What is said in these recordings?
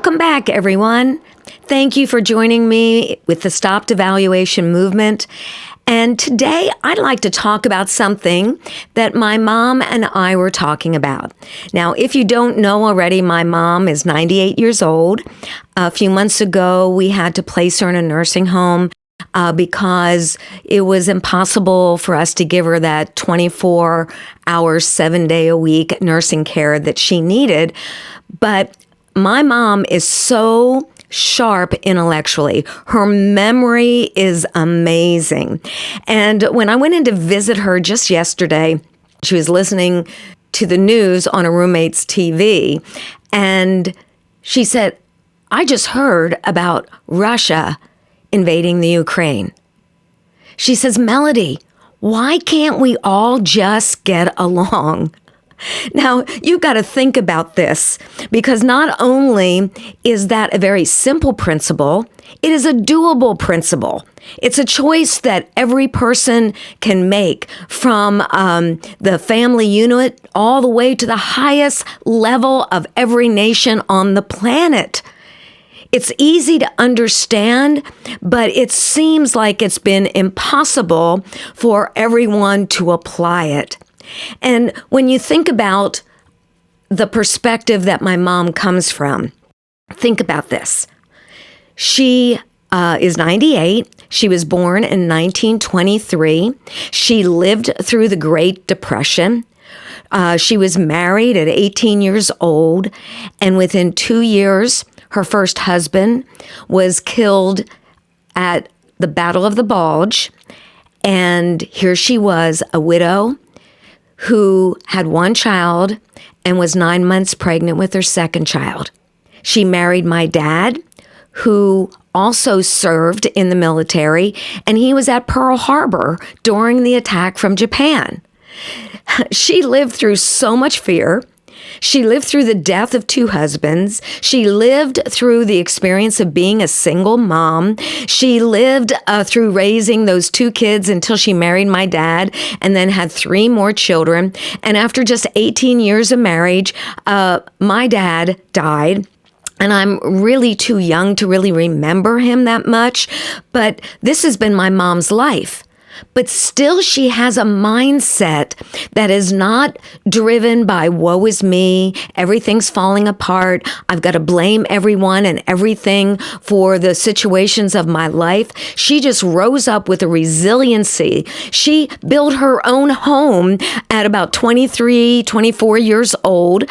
Welcome back, everyone. Thank you for joining me with the Stop Devaluation movement. And today I'd like to talk about something that my mom and I were talking about. Now, if you don't know already, my mom is 98 years old. A few months ago, we had to place her in a nursing home because it was impossible for us to give her that 24-hour, 7-day-a-week nursing care that she needed. But my mom is so sharp intellectually. Her memory is amazing. And when I went in to visit her just yesterday, she was listening to the news on a roommate's TV, and she said, "I just heard about Russia invading the Ukraine." She says, "Melody, why can't we all just get along?" Now, you've got to think about this, because not only is that a very simple principle, it is a doable principle. It's a choice that every person can make, from the family unit all the way to the highest level of every nation on the planet. It's easy to understand, but it seems like it's been impossible for everyone to apply it. And when you think about the perspective that my mom comes from, think about this. She is 98. She was born in 1923. She lived through the Great Depression. She was married at 18 years old, and within 2 years, her first husband was killed at the Battle of the Bulge. And here she was, a widow who had one child and was 9 months pregnant with her second child. She married my dad, who also served in the military, and he was at Pearl Harbor during the attack from Japan. She lived through so much fear. She lived through the death of 2 husbands. She lived through the experience of being a single mom. She lived through raising those 2 kids until she married my dad and then had 3 more children. And after just 18 years of marriage, my dad died. And I'm really too young to really remember him that much. But this has been my mom's life. But still, she has a mindset that is not driven by woe is me, everything's falling apart, I've got to blame everyone and everything for the situations of my life. She just rose up with a resiliency. She built her own home at about 23, 24 years old,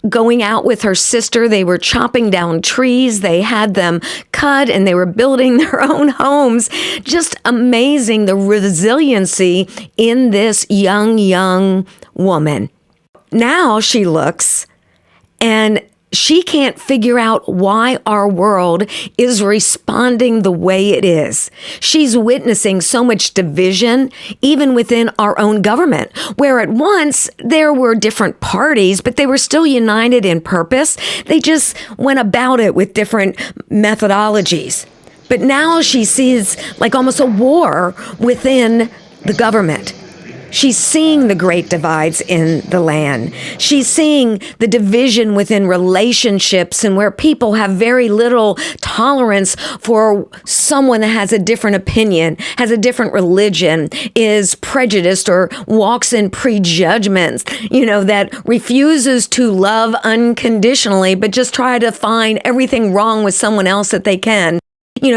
going out with her sister. They were chopping down trees, they had them cut, and they were building their own homes. Just amazing, the resiliency in this young woman. Now she looks and she can't figure out why our world is responding the way it is. She's witnessing so much division, even within our own government, where at once there were different parties, but they were still united in purpose. They just went about it with different methodologies. But now she sees like almost a war within the government. She's seeing the great divides in the land. She's seeing the division within relationships, and where people have very little tolerance for someone that has a different opinion, has a different religion, is prejudiced or walks in prejudgments, that refuses to love unconditionally, but just try to find everything wrong with someone else that they can.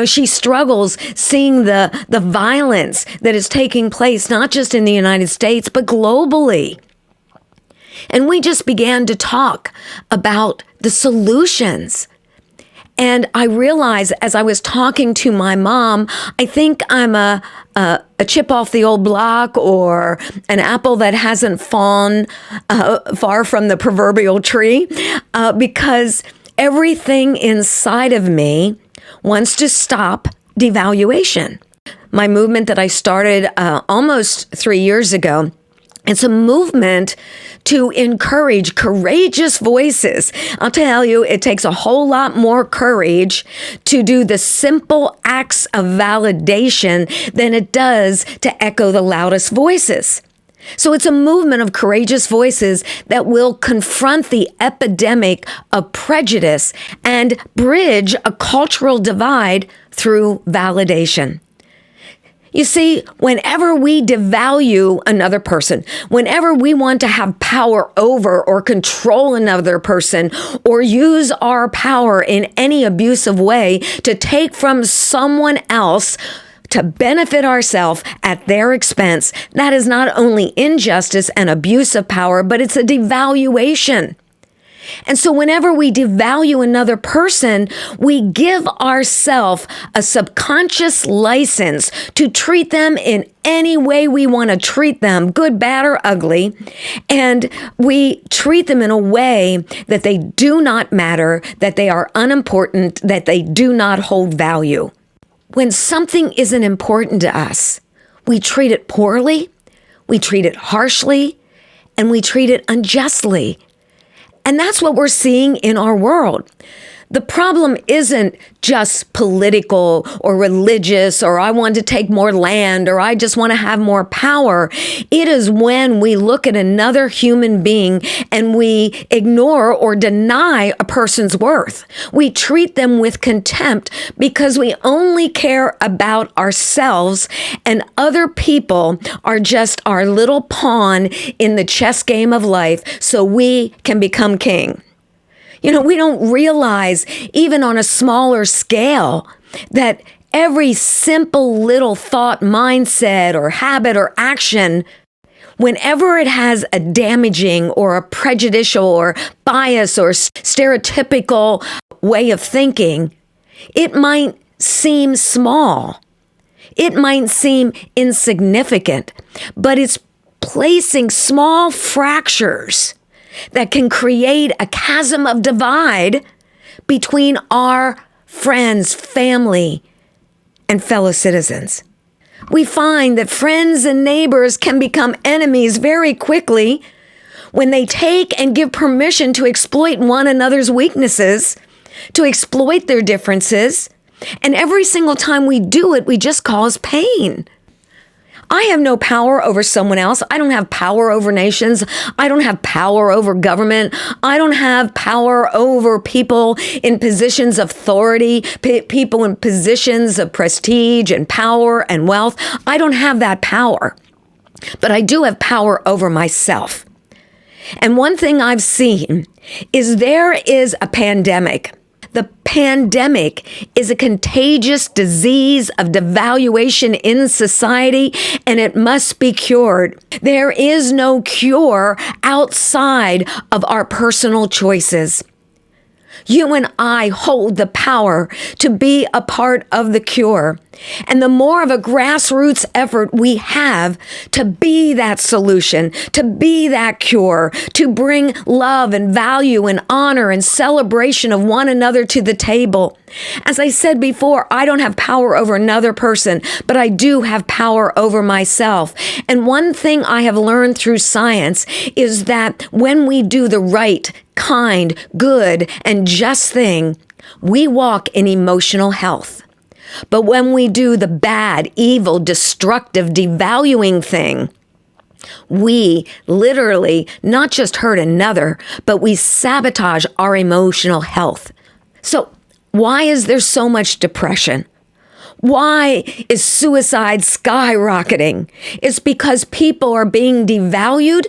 She struggles seeing the violence that is taking place, not just in the United States, but globally. And we just began to talk about the solutions. And I realized as I was talking to my mom, I think I'm a chip off the old block, or an apple that hasn't fallen far from the proverbial tree, because everything inside of me wants to stop devaluation. My movement that I started almost 3 years ago, it's a movement to encourage courageous voices. I'll tell you, it takes a whole lot more courage to do the simple acts of validation than it does to echo the loudest voices. So it's a movement of courageous voices that will confront the epidemic of prejudice and bridge a cultural divide through validation. You see, whenever we devalue another person, whenever we want to have power over or control another person or use our power in any abusive way to take from someone else to benefit ourselves at their expense, that is not only injustice and abuse of power, but it's a devaluation. And so whenever we devalue another person, we give ourselves a subconscious license to treat them in any way we want to treat them, good, bad, or ugly. And we treat them in a way that they do not matter, that they are unimportant, that they do not hold value. When something isn't important to us, we treat it poorly, we treat it harshly, and we treat it unjustly. And that's what we're seeing in our world. The problem isn't just political or religious, or I want to take more land, or I just want to have more power. It is when we look at another human being and we ignore or deny a person's worth. We treat them with contempt because we only care about ourselves, and other people are just our little pawn in the chess game of life so we can become king. You know, we don't realize, even on a smaller scale, that every simple little thought, mindset, or habit, or action, whenever it has a damaging or a prejudicial or bias or stereotypical way of thinking, it might seem small. It might seem insignificant, but it's placing small fractures that can create a chasm of divide between our friends, family, and fellow citizens. We find that friends and neighbors can become enemies very quickly when they take and give permission to exploit one another's weaknesses, to exploit their differences, and every single time we do it, we just cause pain. I have no power over someone else. I don't have power over nations. I don't have power over government. I don't have power over people in positions of authority, people in positions of prestige and power and wealth. I don't have that power, but I do have power over myself. And one thing I've seen is there is a pandemic. The pandemic is a contagious disease of devaluation in society, and it must be cured. There is no cure outside of our personal choices. You and I hold the power to be a part of the cure. And the more of a grassroots effort we have to be that solution, to be that cure, to bring love and value and honor and celebration of one another to the table. As I said before, I don't have power over another person, but I do have power over myself. And one thing I have learned through science is that when we do the right, kind, good, and just thing, we walk in emotional health. But when we do the bad, evil, destructive, devaluing thing, we literally not just hurt another, but we sabotage our emotional health. So why is there so much depression? Why is suicide skyrocketing? It's because people are being devalued,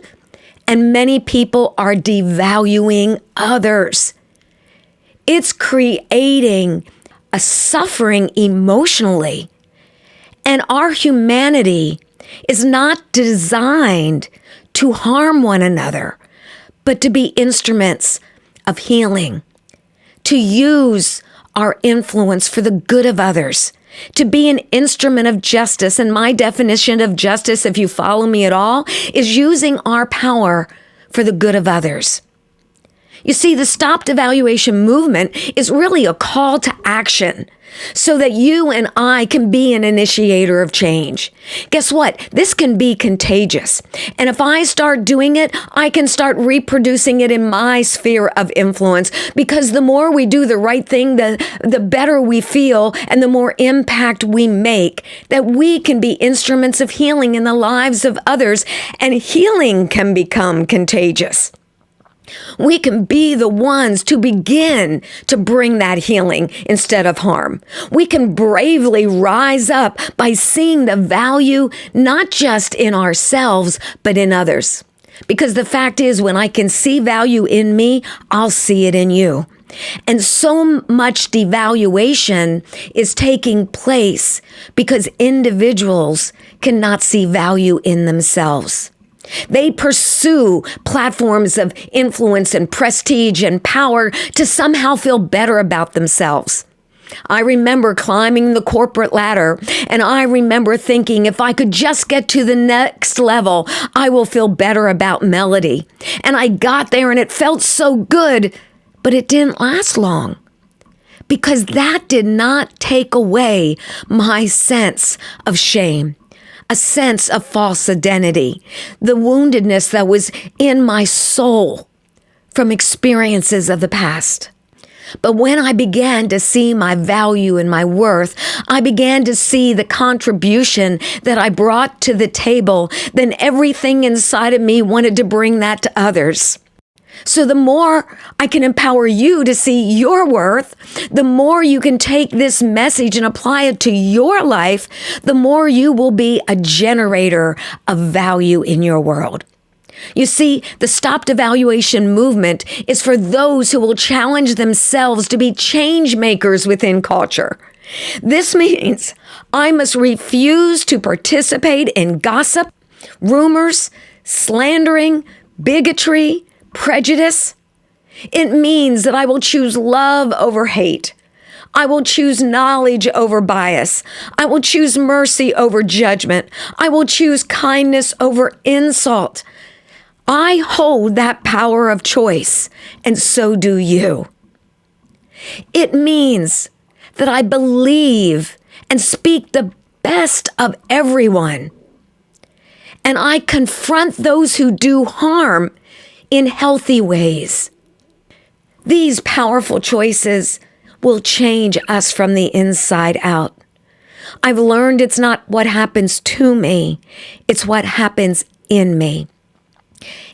and many people are devaluing others. It's creating a suffering emotionally. And our humanity is not designed to harm one another, but to be instruments of healing, to use our influence for the good of others, to be an instrument of justice. And my definition of justice, if you follow me at all, is using our power for the good of others. You see, the Stop Devaluation movement is really a call to action so that you and I can be an initiator of change. Guess what? This can be contagious. And if I start doing it, I can start reproducing it in my sphere of influence, because the more we do the right thing, the better we feel and the more impact we make, that we can be instruments of healing in the lives of others, and healing can become contagious. We can be the ones to begin to bring that healing instead of harm. We can bravely rise up by seeing the value not just in ourselves, but in others. Because the fact is, when I can see value in me, I'll see it in you. And so much devaluation is taking place because individuals cannot see value in themselves. They pursue platforms of influence and prestige and power to somehow feel better about themselves. I remember climbing the corporate ladder, and I remember thinking, if I could just get to the next level, I will feel better about Melody. And I got there and it felt so good, but it didn't last long, because that did not take away my sense of shame, a sense of false identity, the woundedness that was in my soul from experiences of the past. But when I began to see my value and my worth, I began to see the contribution that I brought to the table, then everything inside of me wanted to bring that to others. So the more I can empower you to see your worth, the more you can take this message and apply it to your life, the more you will be a generator of value in your world. You see, the Stop Devaluation movement is for those who will challenge themselves to be change makers within culture. This means I must refuse to participate in gossip, rumors, slandering, bigotry, prejudice. It means that I will choose love over hate. I will choose knowledge over bias. I will choose mercy over judgment. I will choose kindness over insult. I hold that power of choice, and so do you. It means that I believe and speak the best of everyone, and I confront those who do harm in healthy ways. These powerful choices will change us from the inside out. I've learned it's not what happens to me, it's what happens in me.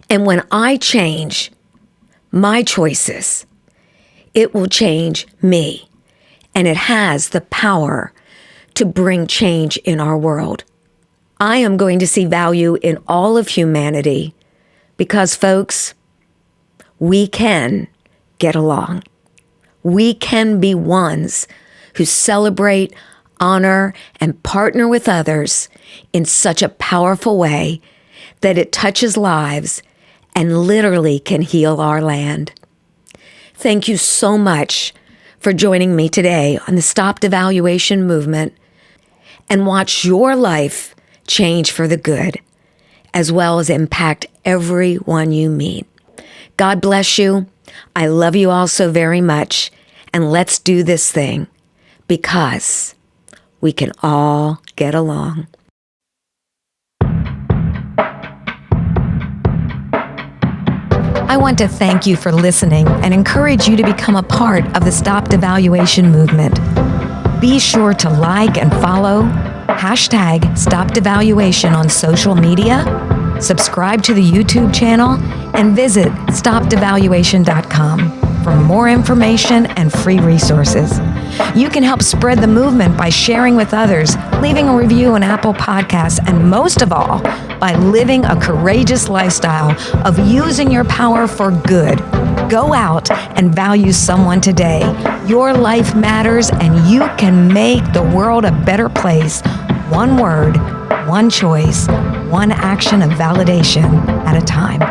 And when I change my choices, it will change me. And it has the power to bring change in our world. I am going to see value in all of humanity because, folks, we can get along. We can be ones who celebrate, honor, and partner with others in such a powerful way that it touches lives and literally can heal our land. Thank you so much for joining me today on the Stop Devaluation movement, and watch your life change for the good, as well as impact everyone you meet. God bless you. I love you all so very much, and let's do this thing because we can all get along. I want to thank you for listening and encourage you to become a part of the Stop Devaluation movement. Be sure to like and follow #StopDevaluation on social media, subscribe to the YouTube channel, and visit StopDevaluation.com for more information and free resources. You can help spread the movement by sharing with others, leaving a review on Apple Podcasts, and most of all, by living a courageous lifestyle of using your power for good. Go out and value someone today. Your life matters, and you can make the world a better place. One word, one choice, one action of validation at a time.